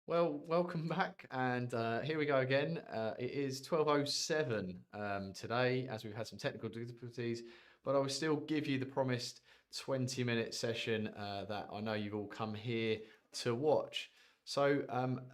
Well, welcome back, and here we go again. It is 12:07 today, as we've had some technical difficulties, but I will still give you the promised 20-minute session that I know you've all come here to watch. So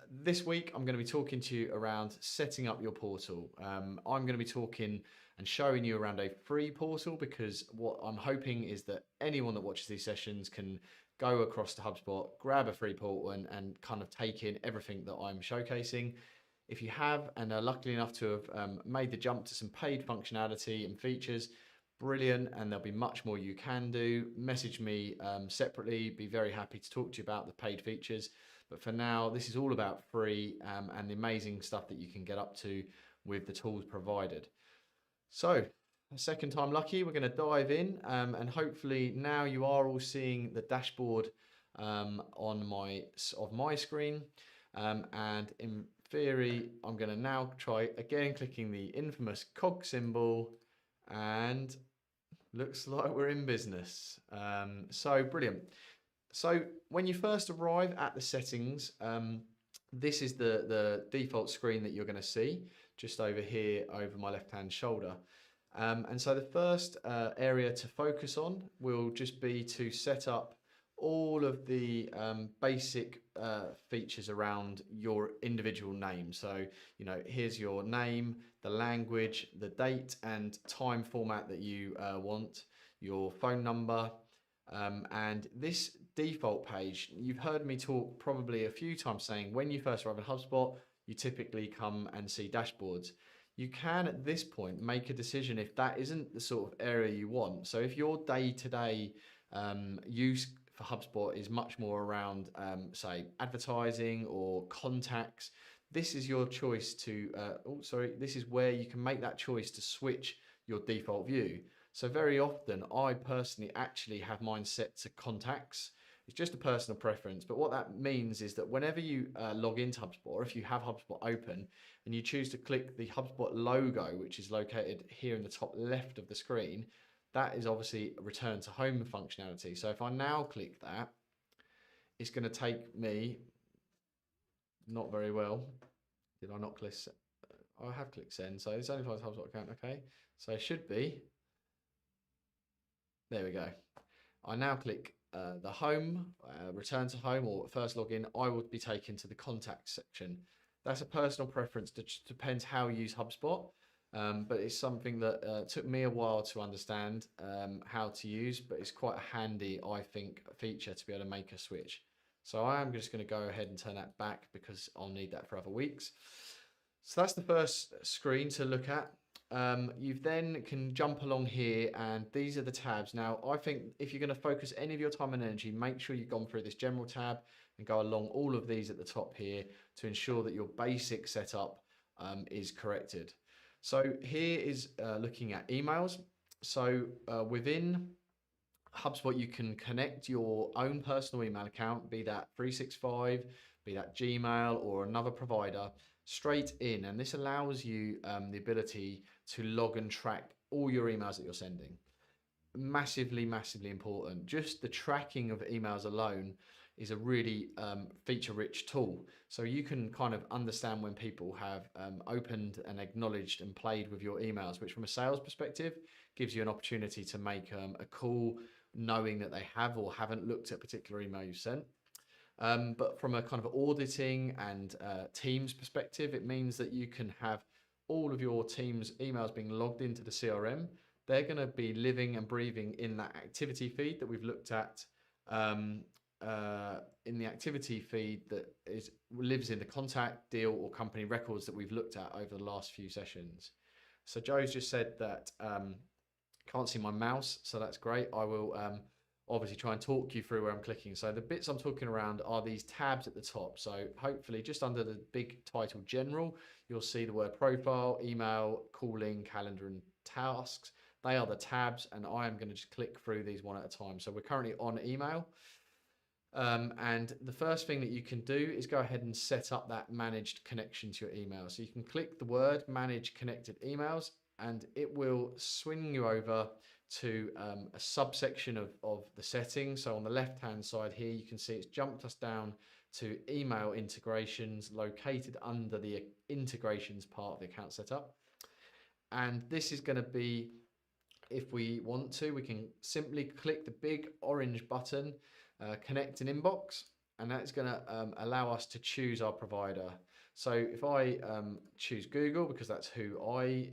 this week I'm going to be talking to you around setting up your portal. I'm going to be talking and showing you around a free portal because what I'm hoping is that anyone that watches these sessions can go across to HubSpot, grab a free portal, and kind of take in everything that I'm showcasing. If you have and are lucky enough to have made the jump to some paid functionality and features, brilliant, and there'll be much more you can do. Message me separately, be very happy to talk to you about the paid features. But for now, this is all about free and the amazing stuff that you can get up to with the tools provided. So, second time lucky, we're going to dive in, and hopefully now you are all seeing the dashboard on my screen, and in theory, I'm going to now try again clicking the infamous cog symbol, and looks like we're in business. So brilliant. So when you first arrive at the settings, this is the default screen that you're going to see just over here over my left hand shoulder. And so the first area to focus on will just be to set up all of the basic features around your individual name. So, here's your name, the language, the date and time format that you want, your phone number, and this default page, you've heard me talk probably a few times saying when you first arrive in HubSpot, you typically come and see dashboards. You can at this point make a decision if that isn't the sort of area you want. So if your day-to-day use for HubSpot is much more around, say, advertising or contacts, this is your choice to, this is where you can make that choice to switch your default view. So very often, I personally actually have mine set to contacts. It's just a personal preference, but what that means is that whenever you log into HubSpot, or if you have HubSpot open and you choose to click the HubSpot logo, which is located here in the top left of the screen, that is obviously a return to home functionality. So if I now click that, it's going to take me not very well. Did I not click? I have clicked send, so it's only for the HubSpot account. Okay, so it should be. There we go. I now click the home, return to home, or first login. I would be taken to the contacts section. That's a personal preference. Depends how you use HubSpot, but it's something that took me a while to understand how to use, but it's quite a handy, I think, feature to be able to make a switch. So I am just going to go ahead and turn that back because I'll need that for other weeks. So that's the first screen to look at. You then can jump along here, and these are the tabs. Now, I think if you're going to focus any of your time and energy, make sure you've gone through this general tab and go along all of these at the top here to ensure that your basic setup is corrected. So here is looking at emails. So within HubSpot, you can connect your own personal email account, be that 365, be that Gmail or another provider, straight in. And this allows you the ability to log and track all your emails that you're sending. Massively, massively important. Just the tracking of emails alone is a really feature-rich tool. So you can kind of understand when people have opened and acknowledged and played with your emails, which from a sales perspective gives you an opportunity to make a call knowing that they have or haven't looked at a particular email you sent. But from a kind of auditing and teams perspective, it means that you can have all of your team's emails being logged into the CRM. They're going to be living and breathing in that activity feed that we've looked at, in the activity feed that lives in the contact, deal, or company records that we've looked at over the last few sessions. So Joe's just said that can't see my mouse, so that's great. I will obviously try and talk you through where I'm clicking. So the bits I'm talking around are these tabs at the top. So hopefully just under the big title general, you'll see the word profile, email, calling, calendar, and tasks. They are the tabs, and I am going to just click through these one at a time. So we're currently on email. And the first thing that you can do is go ahead and set up that managed connection to your email. So you can click the word manage connected emails, and it will swing you over to a subsection of the settings. So on the left hand side here, you can see it's jumped us down to email integrations located under the integrations part of the account setup. And this is going to be, if we want to, we can simply click the big orange button, connect an inbox, and that's going to allow us to choose our provider. So if I choose Google, because that's who I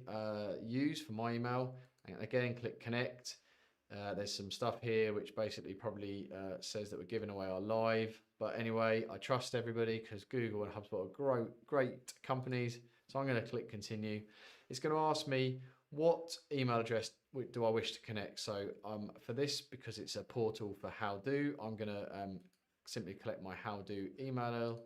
use for my email, and again, click connect. There's some stuff here which basically probably says that we're giving away our live. But anyway, I trust everybody because Google and HubSpot are great companies. So I'm going to click continue. It's going to ask me what email address do I wish to connect. So for this, because it's a portal for How Do, I'm going to simply collect my How Do email,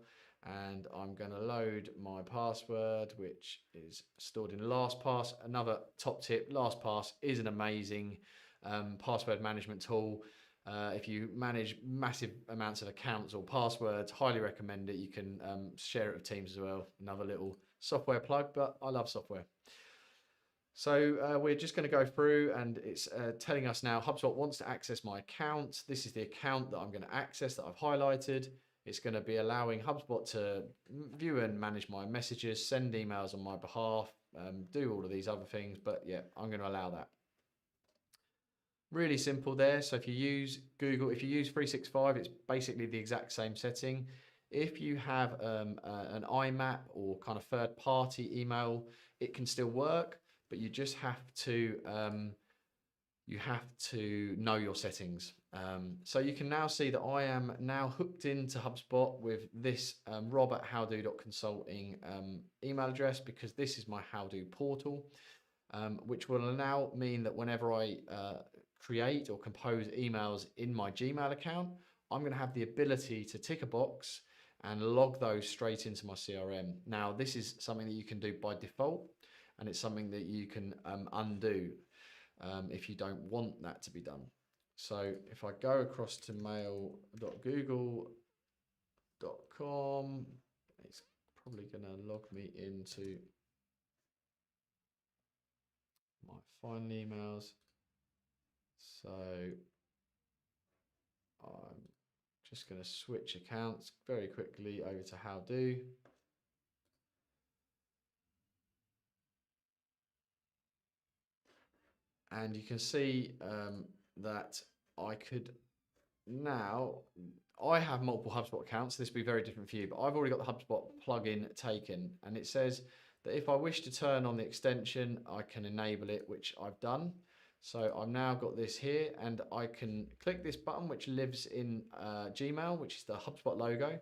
and I'm going to load my password, which is stored in LastPass. Another top tip, LastPass is an amazing password management tool. If you manage massive amounts of accounts or passwords, highly recommend it. You can share it with teams as well. Another little software plug, but I love software. So we're just going to go through, and it's telling us now HubSpot wants to access my account. This is the account that I'm going to access that I've highlighted. It's going to be allowing HubSpot to view and manage my messages, send emails on my behalf, do all of these other things. But yeah, I'm going to allow that. Really simple there. So if you use Google, if you use 365, it's basically the exact same setting. If you have an IMAP or kind of third-party email, it can still work, but you just have to know your settings. So you can now see that I am now hooked into HubSpot with this rob@howdo.consulting email address, because this is my HowDo portal, which will now mean that whenever I create or compose emails in my Gmail account, I'm going to have the ability to tick a box and log those straight into my CRM. Now, this is something that you can do by default, and it's something that you can undo if you don't want that to be done. So if I go across to mail.google.com, it's probably going to log me into my final emails. So I'm just going to switch accounts very quickly over to How Do. And you can see that I could now, I have multiple HubSpot accounts. This will be very different for you, but I've already got the HubSpot plugin taken, and it says that if I wish to turn on the extension, I can enable it, which I've done. So I've now got this here, and I can click this button, which lives in Gmail, which is the HubSpot logo.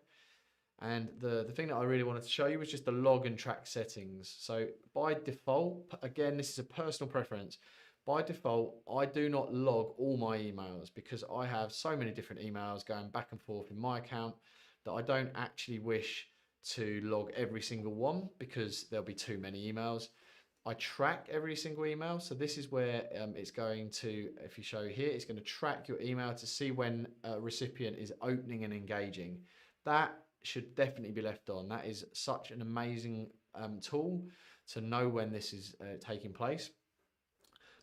And the thing that I really wanted to show you was just the log and track settings. So by default, again, this is a personal preference. By default, I do not log all my emails because I have so many different emails going back and forth in my account that I don't actually wish to log every single one, because there'll be too many emails. I track every single email. So this is where it's going to, if you show here, it's going to track your email to see when a recipient is opening and engaging. That should definitely be left on. That is such an amazing tool to know when this is taking place.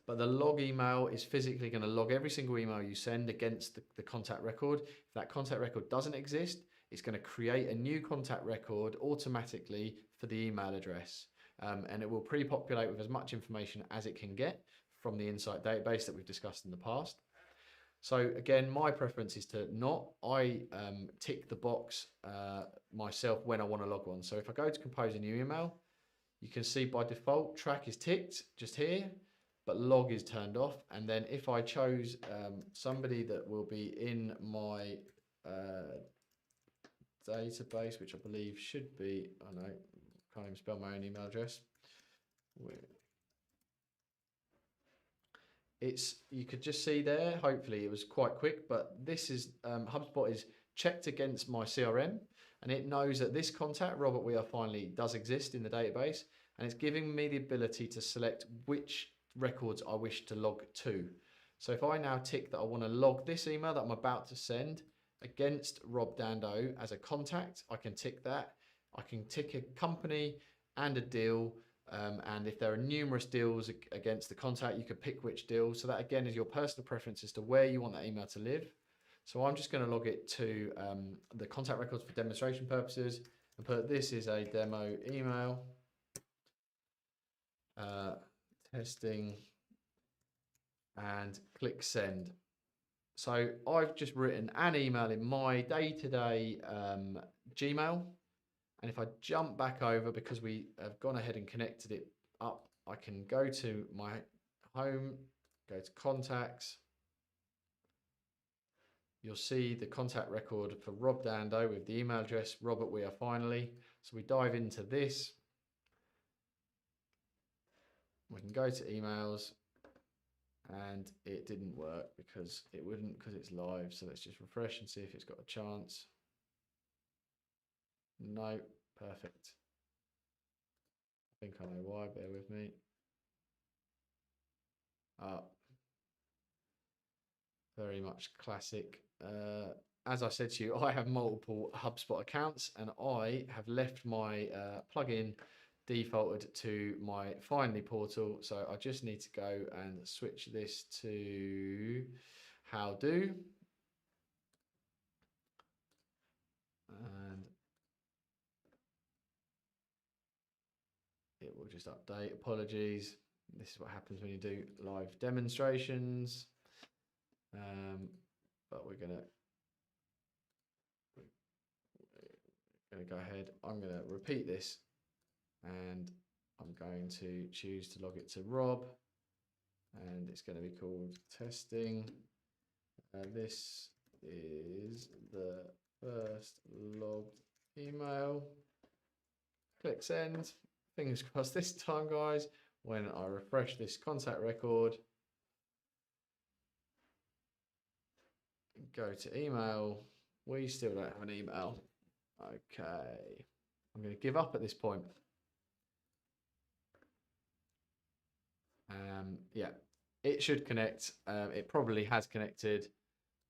But the log email is physically going to log every single email you send against the contact record. If that contact record doesn't exist, it's going to create a new contact record automatically for the email address. And it will pre-populate with as much information as it can get from the Insight database that we've discussed in the past. So again, my preference is to not. I tick the box myself when I want to log one. So if I go to compose a new email, you can see by default track is ticked just here, but log is turned off. And then if I chose somebody that will be in my database, which I believe should be, I know, can't even spell my own email address. You could just see there, hopefully it was quite quick, but this is, HubSpot is checked against my CRM, and it knows that this contact, Robert We Are Finally, does exist in the database, and it's giving me the ability to select which records I wish to log to. So if I now tick that I want to log this email that I'm about to send against Rob Dando as a contact, I can tick that. I can tick a company and a deal, and if there are numerous deals against the contact, you can pick which deal. So that again is your personal preference as to where you want that email to live. So I'm just going to log it to the contact records for demonstration purposes and put this is a demo email, testing, and click send. So I've just written an email in my day-to-day Gmail. And if I jump back over, because we have gone ahead and connected it up, I can go to my home, go to contacts. You'll see the contact record for Rob Dando with the email address, Robert We Are Finally. So we dive into this. We can go to emails, and it didn't work because it wouldn't, because it's live. So let's just refresh and see if it's got a chance. No, perfect. I think I know why, bear with me. Very much classic. As I said to you, I have multiple HubSpot accounts, and I have left my plugin defaulted to my Finally portal. So I just need to go and switch this to How Do. And it will just update. Apologies. This is what happens when you do live demonstrations. But we're gonna go ahead. I'm gonna repeat this, and I'm going to choose to log it to Rob, and it's going to be called testing. This is the first logged email. Click send. Fingers crossed this time, guys. When I refresh this contact record, go to email, we still don't have an email. Okay, I'm going to give up at this point. Yeah, it should connect. It probably has connected,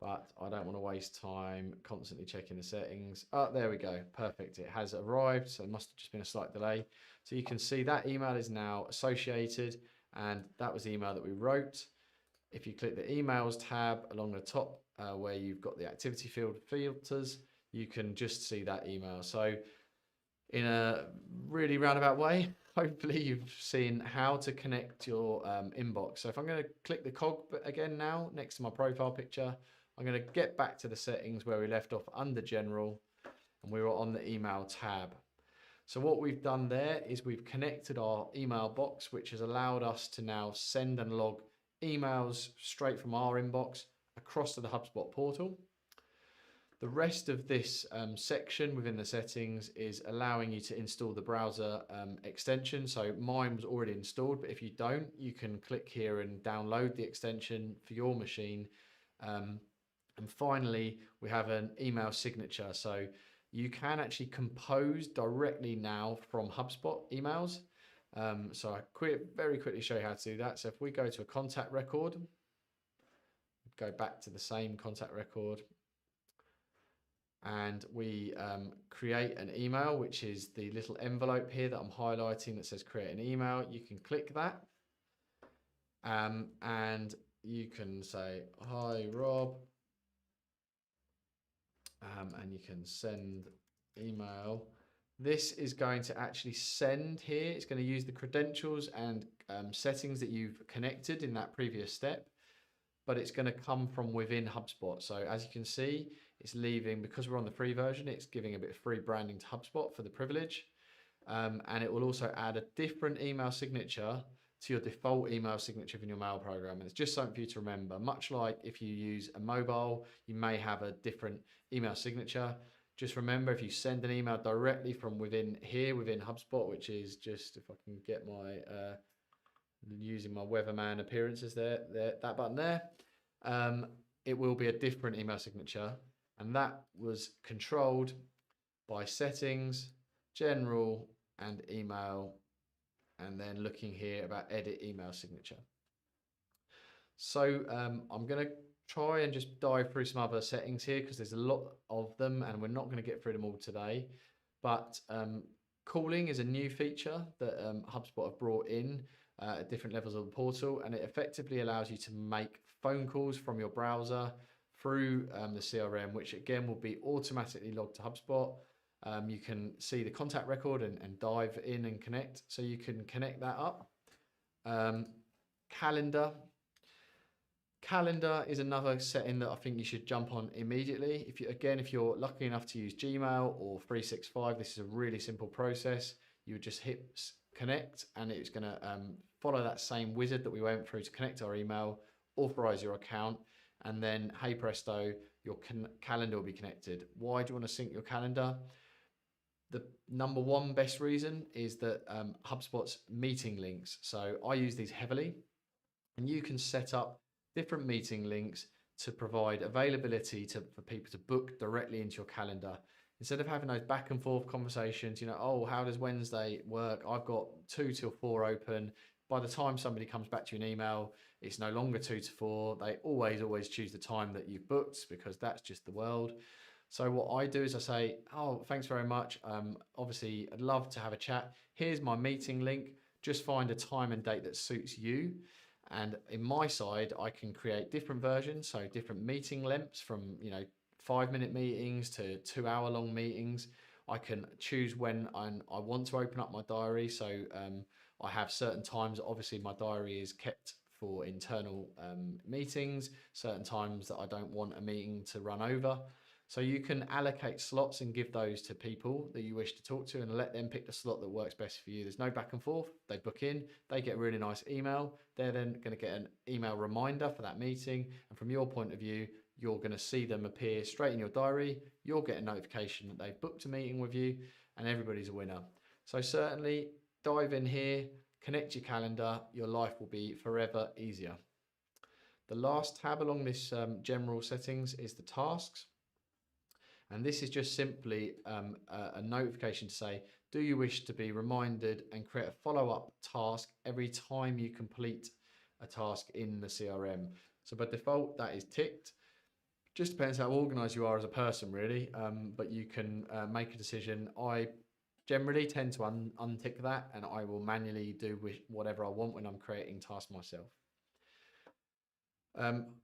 but I don't want to waste time constantly checking the settings. Oh, there we go. Perfect. It has arrived. So it must have just been a slight delay. So you can see that email is now associated, and that was the email that we wrote. If you click the emails tab along the top where you've got the activity field filters, you can just see that email. So in a really roundabout way, hopefully you've seen how to connect your inbox. So if I'm going to click the cog again now next to my profile picture, I'm going to get back to the settings where we left off under general, and we were on the email tab. So what we've done there is we've connected our email box, which has allowed us to now send and log emails straight from our inbox across to the HubSpot portal. The rest of this section within the settings is allowing you to install the browser extension. So mine was already installed, but if you don't, you can click here and download the extension for your machine. And finally, we have an email signature. So you can actually compose directly now from HubSpot emails. So I very quickly show you how to do that. So if we go to a contact record, go back to the same contact record, and we create an email, which is the little envelope here that I'm highlighting that says create an email. You can click that, and you can say, hi Rob, and you can send email. This is going to actually send here. It's going to use the credentials and settings that you've connected in that previous step, but it's going to come from within HubSpot. So as you can see, it's leaving, because we're on the free version, it's giving a bit of free branding to HubSpot for the privilege. And it will also add a different email signature to your default email signature in your mail program. And it's just something for you to remember. Much like if you use a mobile, you may have a different email signature. Just remember, if you send an email directly from within here, within HubSpot, which is just, if I can get my, using my weatherman appearances there, that button there, it will be a different email signature. And that was controlled by settings, general, and email, and then looking here about edit email signature. So I'm going to try and just dive through some other settings here, because there's a lot of them and we're not going to get through them all today. But calling is a new feature that HubSpot have brought in at different levels of the portal, and it effectively allows you to make phone calls from your browser through the CRM, which again will be automatically logged to HubSpot. You can see the contact record and dive in and connect. So you can connect that up. Calendar. Calendar is another setting that I think you should jump on immediately. If you're lucky enough to use Gmail or 365, this is a really simple process. You would just hit connect, and it's going to follow that same wizard that we went through to connect our email, authorize your account, and then hey presto, your calendar will be connected. Why do you want to sync your calendar? The number one best reason is that HubSpot's meeting links. So I use these heavily, and you can set up different meeting links to provide availability for people to book directly into your calendar. Instead of having those back and forth conversations, oh, how does Wednesday work? I've got 2 till 4 open. By the time somebody comes back to you an email, it's no longer 2 to 4. They always choose the time that you've booked, because that's just the world. So what I do is I say, oh, thanks very much. Obviously, I'd love to have a chat. Here's my meeting link. Just find a time and date that suits you. And in my side, I can create different versions, so different meeting lengths from 5-minute meetings to 2-hour-long meetings. I can choose when I want to open up my diary. So I have certain times. Obviously, my diary is kept for internal meetings, certain times that I don't want a meeting to run over. So you can allocate slots and give those to people that you wish to talk to, and let them pick the slot that works best for you. There's no back and forth. They book in, they get a really nice email. They're then going to get an email reminder for that meeting. And from your point of view, you're going to see them appear straight in your diary. You'll get a notification that they've booked a meeting with you, and everybody's a winner. So certainly dive in here, connect your calendar. Your life will be forever easier. The last tab along this general settings is the tasks. And this is just simply a notification to say, do you wish to be reminded and create a follow-up task every time you complete a task in the CRM? So by default, that is ticked. Just depends how organized you are as a person, really. But you can make a decision. I generally tend to untick that, and I will manually do whatever I want when I'm creating tasks myself.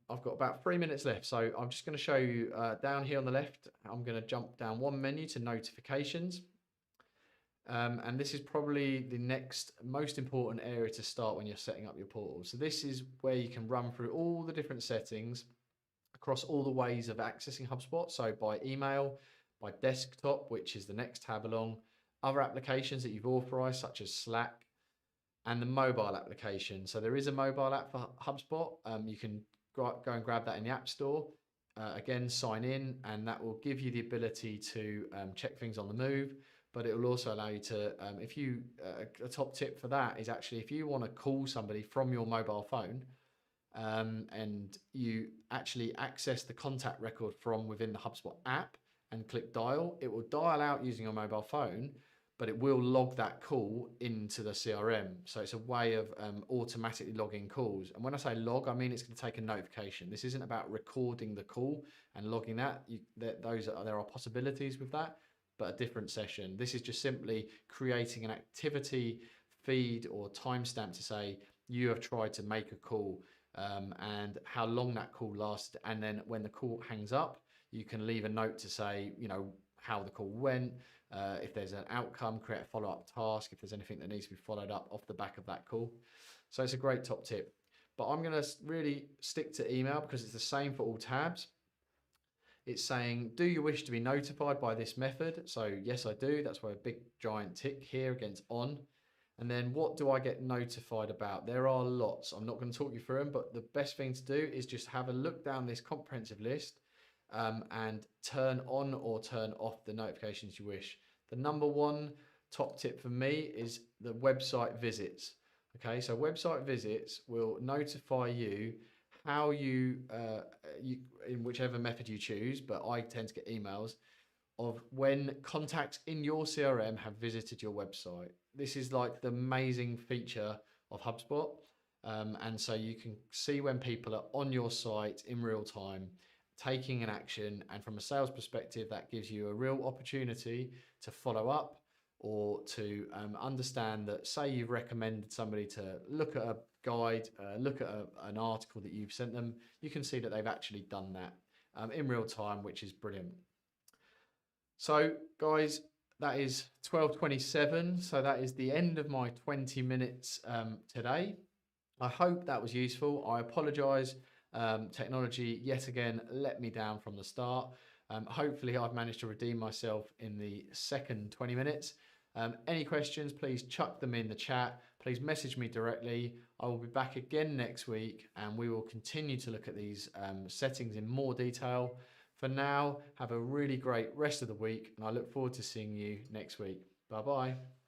I've got about 3 minutes left, so I'm just going to show you down here on the left. I'm going to jump down one menu to notifications. And this is probably the next most important area to start when you're setting up your portal. So this is where you can run through all the different settings across all the ways of accessing HubSpot. So by email, by desktop, which is the next tab along, other applications that you've authorized, such as Slack, and the mobile application. So there is a mobile app for HubSpot. You can go and grab that in the App Store. Again, sign in, and that will give you the ability to check things on the move. But it will also allow you to, a top tip for that is actually if you want to call somebody from your mobile phone, and you actually access the contact record from within the HubSpot app and click dial, it will dial out using your mobile phone, but it will log that call into the CRM. So it's a way of automatically logging calls. And when I say log, I mean it's going to take a notification. This isn't about recording the call and logging that. There are possibilities with that, but a different session. This is just simply creating an activity feed or timestamp to say you have tried to make a call and how long that call lasted. And then when the call hangs up, you can leave a note to say, how the call went. If there's an outcome, create a follow-up task. If there's anything that needs to be followed up off the back of that call. So it's a great top tip. But I'm going to really stick to email because it's the same for all tabs. It's saying, do you wish to be notified by this method? So yes, I do. That's why a big giant tick here against on. And then what do I get notified about? There are lots. I'm not going to talk you through them, but the best thing to do is just have a look down this comprehensive list and turn on or turn off the notifications you wish. The number one top tip for me is the website visits. Okay, so website visits will notify you how you in whichever method you choose, but I tend to get emails of when contacts in your CRM have visited your website. This is like the amazing feature of HubSpot. And so you can see when people are on your site in real time, taking an action. And from a sales perspective, that gives you a real opportunity to follow up or to understand that, say you've recommended somebody to look at a guide, look at an article that you've sent them, you can see that they've actually done that. in real time, which is brilliant. So guys, that is 12:27. So that is the end of my 20 minutes today. I hope that was useful. I apologize. Technology yet again let me down from the start. Hopefully I've managed to redeem myself in the second 20 minutes. Any questions, please chuck them in the chat. Please message me directly. I will be back again next week and we will continue to look at these settings in more detail. For now, have a really great rest of the week and I look forward to seeing you next week. Bye bye.